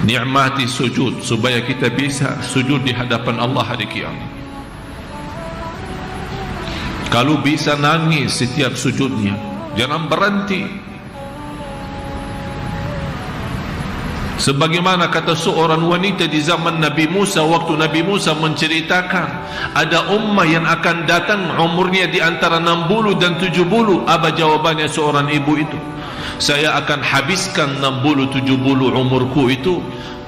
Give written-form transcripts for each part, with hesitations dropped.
Nikmati sujud supaya kita bisa sujud di hadapan Allah hari kiamat. Kalau bisa nangis setiap sujudnya, jangan berhenti. Sebagaimana kata seorang wanita di zaman Nabi Musa, waktu Nabi Musa menceritakan ada ummah yang akan datang umurnya di antara 60 dan 70. Apa jawabannya seorang ibu itu? Saya akan habiskan 60-70 umurku itu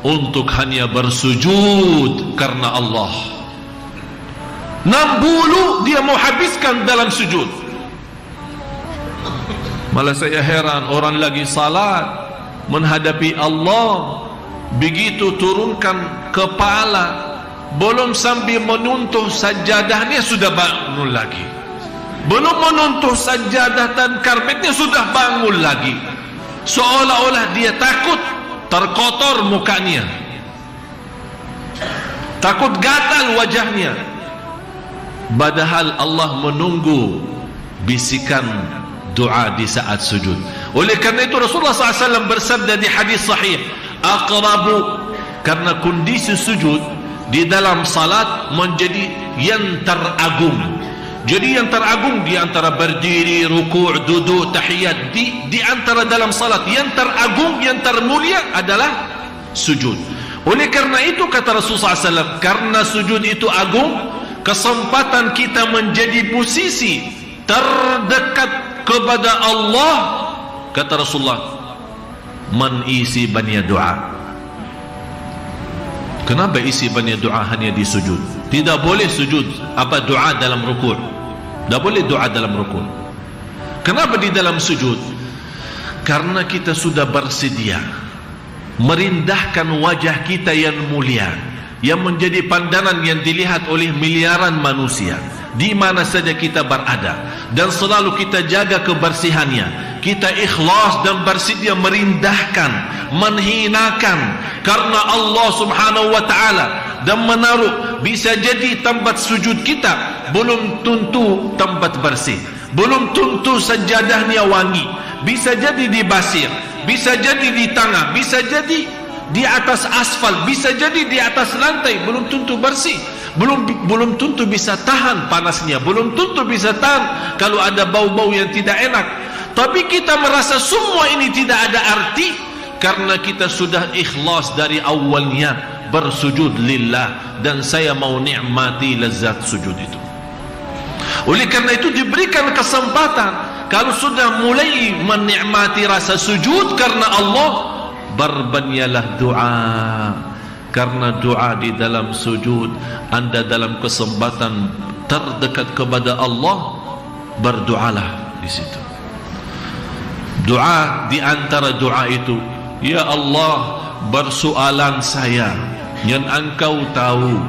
untuk hanya bersujud karena Allah. 60 dia mau habiskan dalam sujud. Malah saya heran, orang lagi salat menghadapi Allah, begitu turunkan kepala, belum sambil menuntuh sajadahnya sudah bangun lagi. Belum menuntuh sajadah dan karpetnya sudah bangun lagi. Seolah-olah dia takut terkotor mukanya, takut gatal wajahnya. Padahal Allah menunggu bisikan doa di saat sujud. Oleh karena itu Rasulullah SAW bersabda di hadis sahih, aqrabu, karena kondisi sujud di dalam salat menjadi yang teragung. Jadi yang teragung di antara berdiri, ruku', duduk, tahiyat, di antara dalam salat yang teragung, yang termulia adalah sujud. Oleh karena itu kata Rasulullah SAW, karena sujud itu agung, kesempatan kita menjadi posisi terdekat kepada Allah, kata Rasulullah, man isi banyak doa. Kenapa isi banyak doa hanya di sujud? Tidak boleh sujud apa doa dalam rukuk. Tidak boleh doa dalam rukuk. Kenapa di dalam sujud? Karena kita sudah bersedia merindahkan wajah kita yang mulia, yang menjadi pandangan yang dilihat oleh miliaran manusia di mana saja kita berada, dan selalu kita jaga kebersihannya. Kita ikhlas dan bersedia merindahkan, menghinakan karena Allah Subhanahu wa taala, dan menaruh bisa jadi tempat sujud kita belum tentu tempat bersih, belum tentu sajadahnya wangi, bisa jadi di basir, bisa jadi di tanah, bisa jadi di atas aspal, bisa jadi di atas lantai, belum tentu bersih, belum tentu bisa tahan panasnya, belum tentu bisa tahan kalau ada bau-bau yang tidak enak. Tapi kita merasa semua ini tidak ada arti karena kita sudah ikhlas dari awalnya bersujud lillah, dan saya mau nikmati lezat sujud itu. Oleh karena itu diberikan kesempatan, kalau sudah mulai menikmati rasa sujud karena Allah, berbanyaklah doa. Karena doa di dalam sujud, anda dalam kesempatan terdekat kepada Allah, berdoalah di situ. Doa di antara doa itu, ya Allah, bersoalan saya yang engkau tahu,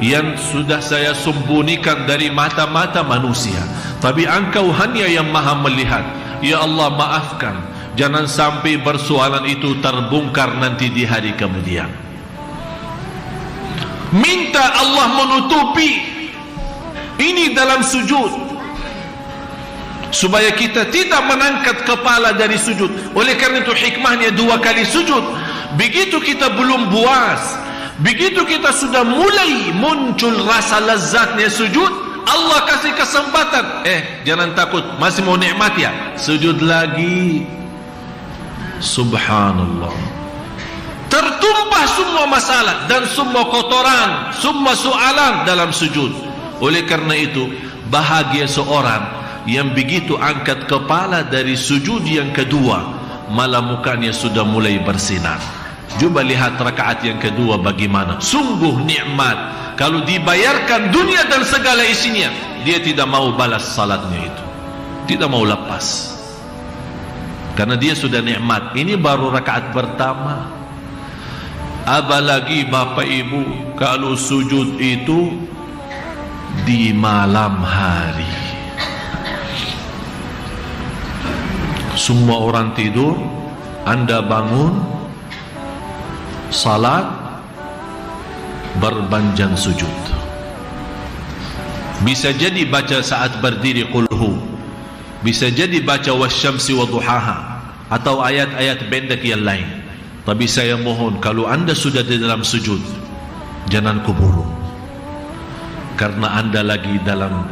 yang sudah saya sembunyikan dari mata-mata manusia, tapi engkau hanya yang maha melihat. Ya Allah, maafkan, jangan sampai persoalan itu terbongkar nanti di hari kemudian. Minta Allah menutupi ini dalam sujud, supaya kita tidak mengangkat kepala dari sujud. Oleh karena itu hikmahnya 2 kali sujud. Begitu kita belum puas, begitu kita sudah mulai muncul rasa lezatnya sujud, Allah kasih kesempatan, jangan takut, masih mau nikmat ya, sujud lagi. Subhanallah, tertumpah semua masalah dan semua kotoran, semua soalan dalam sujud. Oleh karena itu bahagia seorang yang begitu angkat kepala dari sujud yang kedua, malah mukanya sudah mulai bersinar. Coba lihat rakaat yang kedua bagaimana, sungguh nikmat. Kalau dibayarkan dunia dan segala isinya, dia tidak mau balas salatnya itu, tidak mau lepas, karena dia sudah nikmat. Ini baru rakaat pertama. Apalagi Bapak Ibu kalau sujud itu di malam hari, semua orang tidur, anda bangun, salat, berbanjang sujud. Bisa jadi baca saat berdiri qulhu, bisa jadi baca wasyamsi wa duhaha, atau ayat-ayat pendek yang lain. Tapi saya mohon, kalau anda sudah di dalam sujud, jangan kuburu, karena anda lagi dalam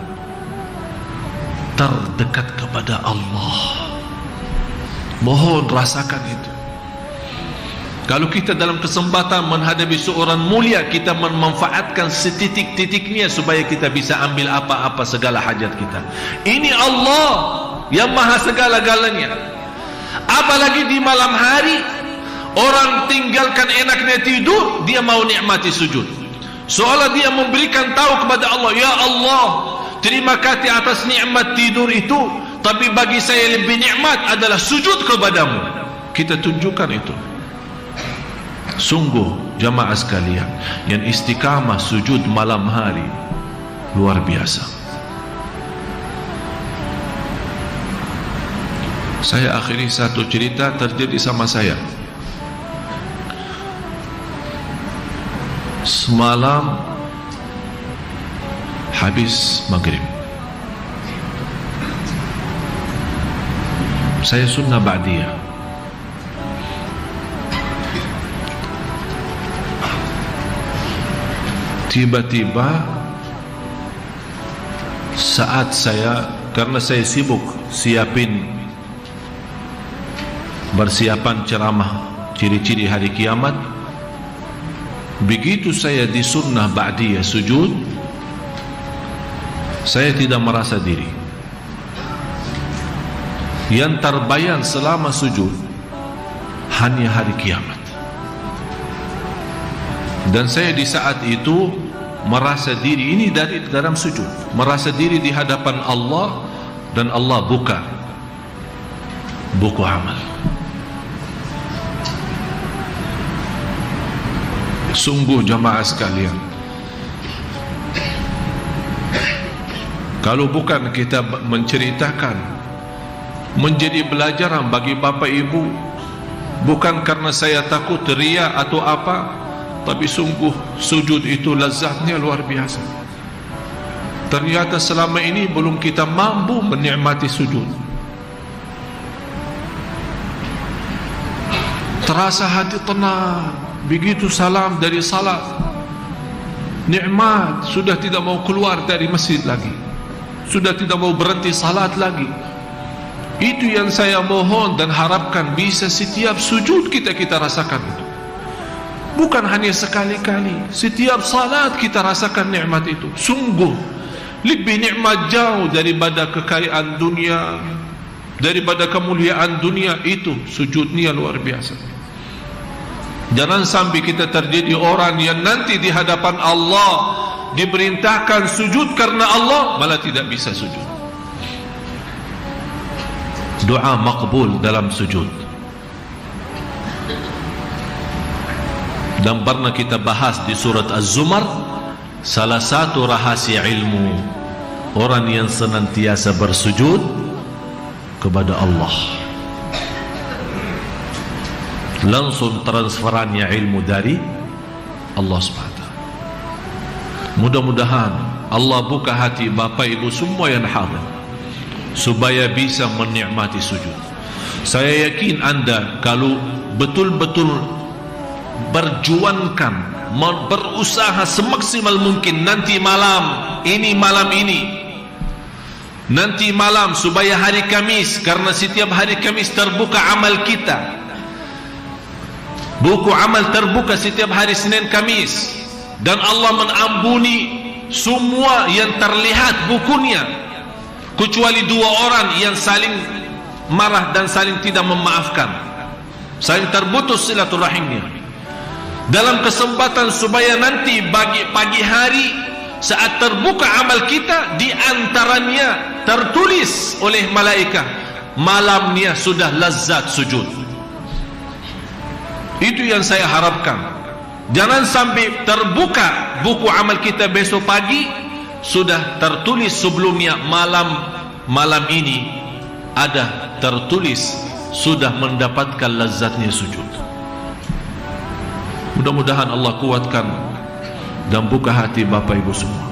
terdekat kepada Allah. Mohon rasakan itu. Kalau kita dalam kesempatan menghadapi seorang mulia, kita memanfaatkan setitik-titiknya supaya kita bisa ambil apa-apa segala hajat kita. Ini Allah yang maha segala-galanya. Apalagi di malam hari, orang tinggalkan enaknya tidur, dia mau nikmati sujud. Seolah dia memberikan tahu kepada Allah, ya Allah, terima kasih atas nikmat tidur itu, tapi bagi saya lebih nikmat adalah sujud kepadamu. Kita tunjukkan itu. Sungguh jamaah sekalian, yang istiqamah sujud malam hari luar biasa. Saya akhiri satu cerita terjadi sama saya. Semalam habis maghrib, saya sunnah ba'diyah. Tiba-tiba saat saya, karena saya sibuk bersiapan ceramah ciri-ciri hari kiamat, begitu saya di sunnah ba'diyah sujud, saya tidak merasa diri. Yang terbayang selama sujud hanya hari kiamat. Dan saya di saat itu merasa diri ini dari dalam sujud, merasa diri di hadapan Allah, dan Allah buka buku amal. Sungguh jamaah sekalian, kalau bukan kita menceritakan, menjadi pelajaran bagi bapak ibu, bukan karena saya takut ria atau apa, tapi sungguh sujud itu lazatnya luar biasa. Ternyata selama ini belum kita mampu menikmati sujud. Terasa hati tenang begitu salam dari salat, nikmat, sudah tidak mau keluar dari masjid lagi, sudah tidak mau berhenti salat lagi. Itu yang saya mohon dan harapkan bisa setiap sujud kita rasakan itu. Bukan hanya sekali-kali, setiap salat kita rasakan nikmat itu. Sungguh lebih nikmat jauh daripada kekayaan dunia, daripada kemuliaan dunia. Itu sujudnya luar biasa. Jangan sampai kita terjadi orang yang nanti di hadapan Allah diperintahkan sujud karena Allah, malah tidak bisa sujud. Doa makbul dalam sujud. Dan pernah kita bahas di surat Az-Zumar, salah satu rahasia ilmu orang yang senantiasa bersujud kepada Allah, langsung transferannya ilmu dari Allah SWT. Mudah-mudahan Allah buka hati bapak ibu semua yang hadir supaya bisa menikmati sujud. Saya yakin anda kalau betul-betul berjuangkan, berusaha semaksimal mungkin nanti malam supaya hari Kamis, karena setiap hari Kamis terbuka amal kita, buku amal terbuka setiap hari Senin Kamis, dan Allah mengampuni semua yang terlihat bukunya, kecuali dua orang yang saling marah dan saling tidak memaafkan, saling terputus silaturahimnya. Dalam kesempatan supaya nanti bagi pagi hari saat terbuka amal kita, di antaranya tertulis oleh malaikat, malamnya sudah lazat sujud. Itu yang saya harapkan. Jangan sampai terbuka buku amal kita besok pagi sudah tertulis sebelumnya malam ini ada tertulis sudah mendapatkan lazatnya sujud. Mudah-mudahan Allah kuatkan dan buka hati bapak ibu semua.